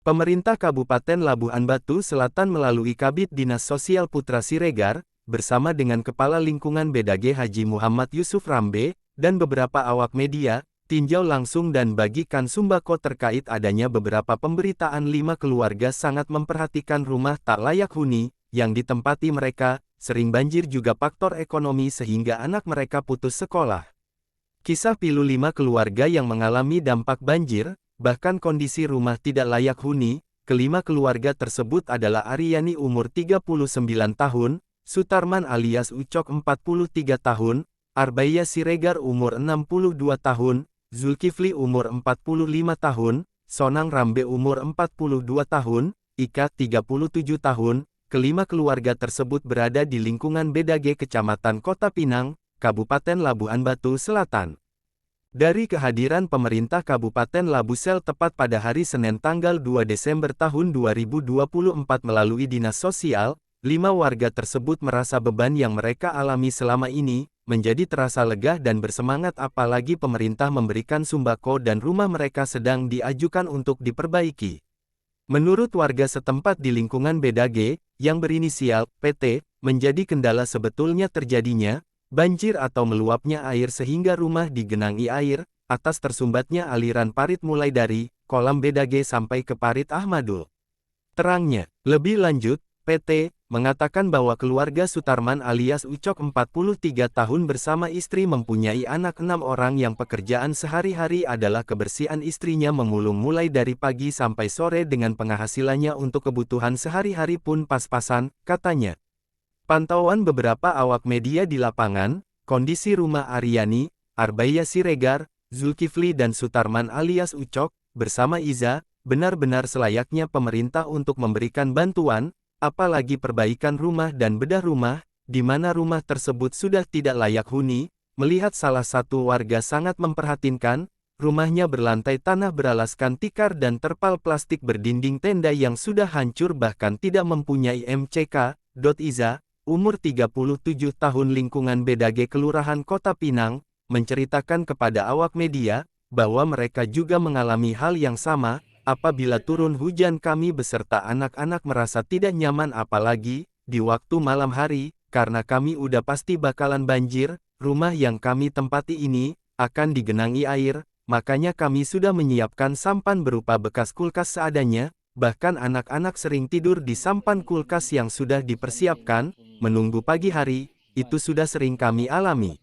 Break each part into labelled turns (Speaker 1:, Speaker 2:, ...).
Speaker 1: Pemerintah Kabupaten Labuhan Batu Selatan melalui Kabid Dinas Sosial Putra Siregar, bersama dengan Kepala Lingkungan BDG Haji Muhammad Yusuf Rambe, dan beberapa awak media, tinjau langsung dan bagikan sembako terkait adanya beberapa pemberitaan 5 keluarga sangat memperhatikan rumah tak layak huni, yang ditempati mereka, sering banjir juga faktor ekonomi sehingga anak mereka putus sekolah. Kisah pilu 5 keluarga yang mengalami dampak banjir, bahkan kondisi rumah tidak layak huni. Kelima keluarga tersebut adalah Aryani umur 39 tahun, Sutarman alias Ucok 43 tahun, Arbaya Siregar umur 62 tahun, Zulkifli umur 45 tahun, Sonang Rambe umur 42 tahun, Ika 37 tahun. Kelima keluarga tersebut berada di lingkungan BDG Kecamatan Kota Pinang, Kabupaten Labuhan Batu Selatan. Dari kehadiran pemerintah Kabupaten Labusel tepat pada hari Senin tanggal 2 Desember tahun 2024 melalui Dinas Sosial, 5 warga tersebut merasa beban yang mereka alami selama ini, menjadi terasa lega dan bersemangat apalagi pemerintah memberikan sembako dan rumah mereka sedang diajukan untuk diperbaiki. Menurut warga setempat di lingkungan BDG, yang berinisial PT, menjadi kendala sebetulnya terjadinya banjir atau meluapnya air sehingga rumah digenangi air, atas tersumbatnya aliran parit mulai dari kolam BDG sampai ke parit Ahmadul. Terangnya, lebih lanjut, PT mengatakan bahwa keluarga Sutarman alias Ucok 43 tahun bersama istri mempunyai anak 6 orang yang pekerjaan sehari-hari adalah kebersihan istrinya memulung mulai dari pagi sampai sore dengan penghasilannya untuk kebutuhan sehari-hari pun pas-pasan, katanya. Pantauan beberapa awak media di lapangan, kondisi rumah Aryani, Arbaya Siregar, Zulkifli dan Sutarman alias Ucok, bersama Iza, benar-benar selayaknya pemerintah untuk memberikan bantuan, apalagi perbaikan rumah dan bedah rumah, di mana rumah tersebut sudah tidak layak huni. Melihat salah satu warga sangat memperhatinkan, rumahnya berlantai tanah beralaskan tikar dan terpal plastik berdinding tenda yang sudah hancur bahkan tidak mempunyai MCK. Iza, umur 37 tahun lingkungan BDG Kelurahan Kota Pinang, menceritakan kepada awak media, bahwa mereka juga mengalami hal yang sama, apabila turun hujan kami beserta anak-anak merasa tidak nyaman apalagi, di waktu malam hari, karena kami udah pasti bakalan banjir, rumah yang kami tempati ini, akan digenangi air, makanya kami sudah menyiapkan sampan berupa bekas kulkas seadanya, bahkan anak-anak sering tidur di sampan kulkas yang sudah dipersiapkan, menunggu pagi hari, itu sudah sering kami alami.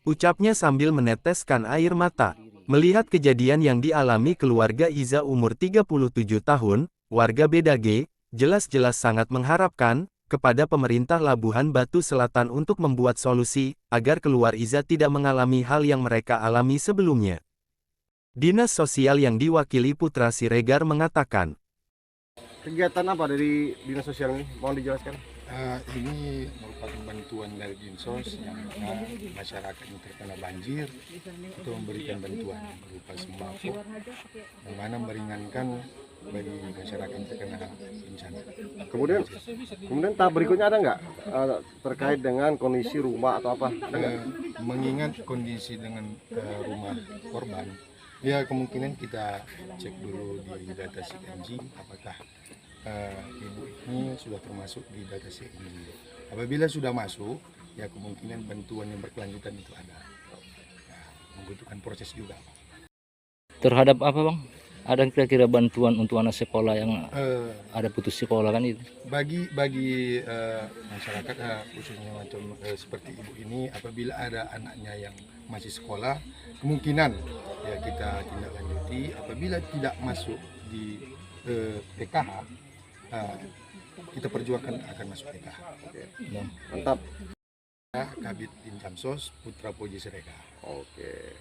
Speaker 1: Ucapnya sambil meneteskan air mata. Melihat kejadian yang dialami keluarga Iza umur 37 tahun, warga BDG, jelas-jelas sangat mengharapkan, kepada pemerintah Labuhan Batu Selatan untuk membuat solusi, agar keluar Iza tidak mengalami hal yang mereka alami sebelumnya. Dinas Sosial yang diwakili Putra Siregar mengatakan,
Speaker 2: kegiatan apa dari Dinas Sosial ini? Mohon dijelaskan.
Speaker 3: Ini merupakan bantuan dari Dinsos yang mana masyarakat yang terkena banjir itu memberikan bantuan berupa sembako yang mana meringankan bagi masyarakat yang terkena bencana.
Speaker 2: Kemudian tahap berikutnya ada nggak terkait dengan kondisi rumah atau apa?
Speaker 3: Mengingat kondisi dengan rumah korban, ya kemungkinan kita cek dulu di data CNG apakah ibu ini sudah termasuk di data CNG. Apabila sudah masuk, ya kemungkinan bantuan yang berkelanjutan itu ada. Ya, membutuhkan proses juga.
Speaker 4: Terhadap apa bang? Ada kira-kira bantuan untuk anak sekolah yang ada putus sekolah kan itu?
Speaker 3: Bagi masyarakat khususnya macam seperti ibu ini, apabila ada anaknya yang masih sekolah, kemungkinan ya kita tindak lanjuti. Apabila tidak masuk di PKH, kita perjuangkan akan masuk PKH.
Speaker 2: Oke. Mantap.
Speaker 3: Kabid Dinsos Putra Poji Siregar.
Speaker 2: Oke.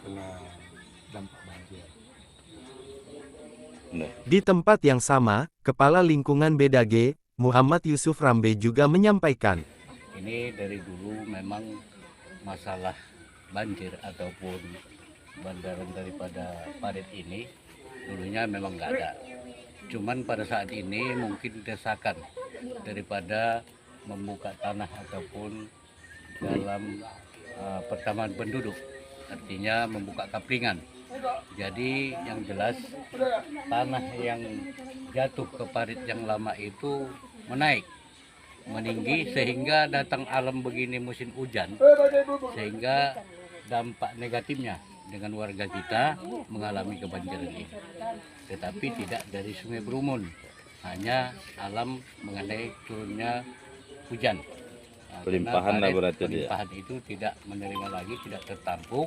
Speaker 3: Kena dampak banjir.
Speaker 1: di tempat yang sama, Kepala Lingkungan BDG, Muhammad Yusuf Rambe juga menyampaikan.
Speaker 5: Ini dari dulu memang masalah banjir ataupun bandaran daripada parit ini dulunya memang nggak ada. Cuman pada saat ini mungkin desakan daripada membuka tanah ataupun dalam pertambahan penduduk, artinya membuka kaplingan Jadi yang jelas tanah yang jatuh ke parit yang lama itu menaik, meninggi sehingga datang alam begini musim hujan, sehingga dampak negatifnya dengan warga kita mengalami kebanjiran ini. Tetapi tidak dari Sungai Berumun, hanya alam mengenai turunnya hujan.
Speaker 6: Pelimpahan lah berarti dia.
Speaker 5: Pelimpahan itu tidak menerima lagi, tidak tertampung,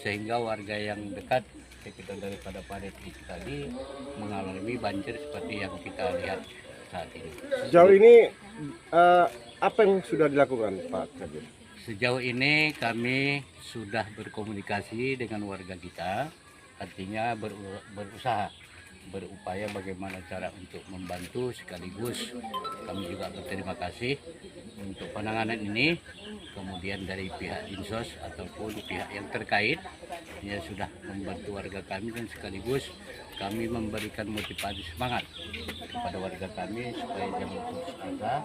Speaker 5: sehingga warga yang dekat sekitar daripada parit itu tadi mengalami banjir seperti yang kita lihat saat ini.
Speaker 2: Sejauh ini apa yang sudah dilakukan Pak Kabir?
Speaker 5: Sejauh ini kami sudah berkomunikasi dengan warga kita, artinya berupaya bagaimana cara untuk membantu, sekaligus kami juga berterima kasih untuk penanganan ini. Kemudian dari pihak Dinsos ataupun pihak yang terkait ya sudah membantu warga kami, dan sekaligus kami memberikan motivasi semangat kepada warga kami supaya jangan putus asa.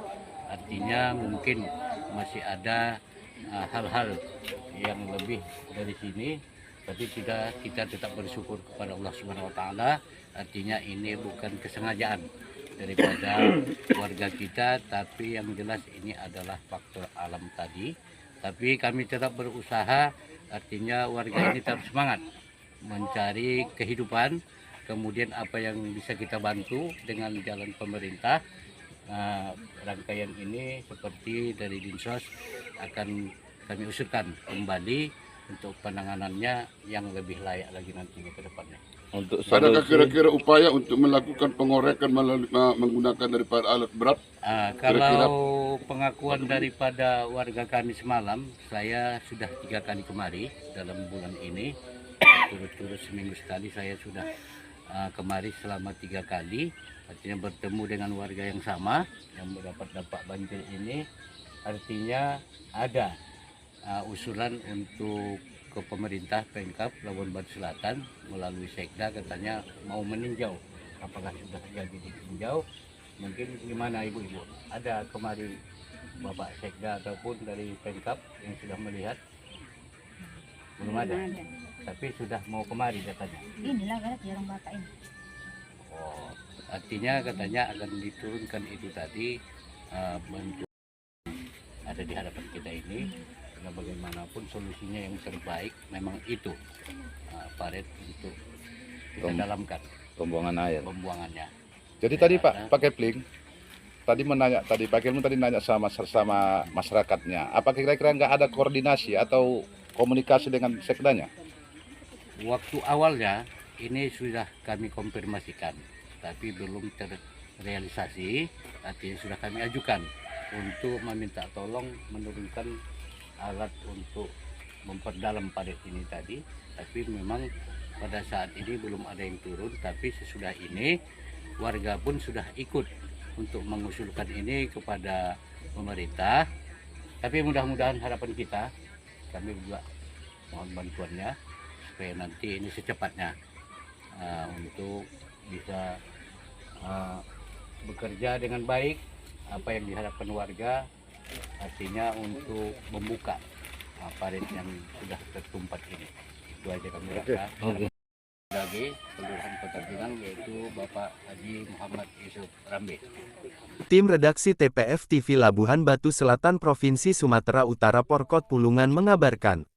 Speaker 5: Artinya mungkin masih ada hal-hal yang lebih dari sini, tapi kita tetap bersyukur kepada Allah Subhanahu wa taala. Artinya ini bukan kesengajaan daripada warga kita, tapi yang jelas ini adalah faktor alam tadi. Tapi kami tetap berusaha, artinya warga ini tetap semangat mencari kehidupan. Kemudian apa yang bisa kita bantu dengan jalan pemerintah, rangkaian ini seperti dari Dinsos akan kami usulkan kembali untuk penanganannya yang lebih layak lagi nantinya ke depannya.
Speaker 6: Untuk
Speaker 7: adakah kira-kira upaya untuk melakukan pengorekan menggunakan daripada alat berat?
Speaker 5: Kalau pengakuan daripada warga kami semalam, saya sudah 3 kali kemari dalam bulan ini, turut-turut seminggu sekali saya sudah kemari selama 3 kali, artinya bertemu dengan warga yang sama yang mendapat dampak banjir ini. Artinya ada usulan untuk ke pemerintah Pemkab Labuan Batu Selatan melalui Sekda, katanya mau meninjau, apakah sudah jadi ditinjau, mungkin gimana ibu-ibu, ada kemari Bapak Sekda ataupun dari Pemkab yang sudah melihat? Belum ada, tapi sudah mau kemari katanya.
Speaker 8: Inilah kan jarang bapak ini.
Speaker 5: Oh, artinya katanya akan diturunkan itu tadi bantuan ada di hadapan kita ini. Karena bagaimanapun solusinya yang terbaik memang itu parit untuk kita dalamkan pembuangannya.
Speaker 6: Jadi tadi Pak Kepling tadi Pak Kepling tadi nanya sama masyarakatnya, apa kira-kira nggak ada koordinasi atau komunikasi dengan sekdanya?
Speaker 5: Waktu awalnya ini sudah kami konfirmasikan, tapi belum terrealisasi. Artinya sudah kami ajukan untuk meminta tolong menurunkan alat untuk memperdalam parit ini tadi, tapi memang pada saat ini belum ada yang turun. Tapi sesudah ini warga pun sudah ikut untuk mengusulkan ini kepada pemerintah. Tapi mudah-mudahan harapan kita, kami juga mohon bantuannya supaya nanti ini secepatnya untuk bisa bekerja dengan baik apa yang diharapkan warga. Artinya untuk membuka parit yang sudah tertumpat ini. Itu aja kami rasa. Sebagai Kelurahan Kota Pinang, yaitu Bapak Haji Muhammad Yusuf Rambe.
Speaker 1: Tim redaksi TPF TV Labuhan Batu Selatan Provinsi Sumatera Utara Porkot Pulungan mengabarkan,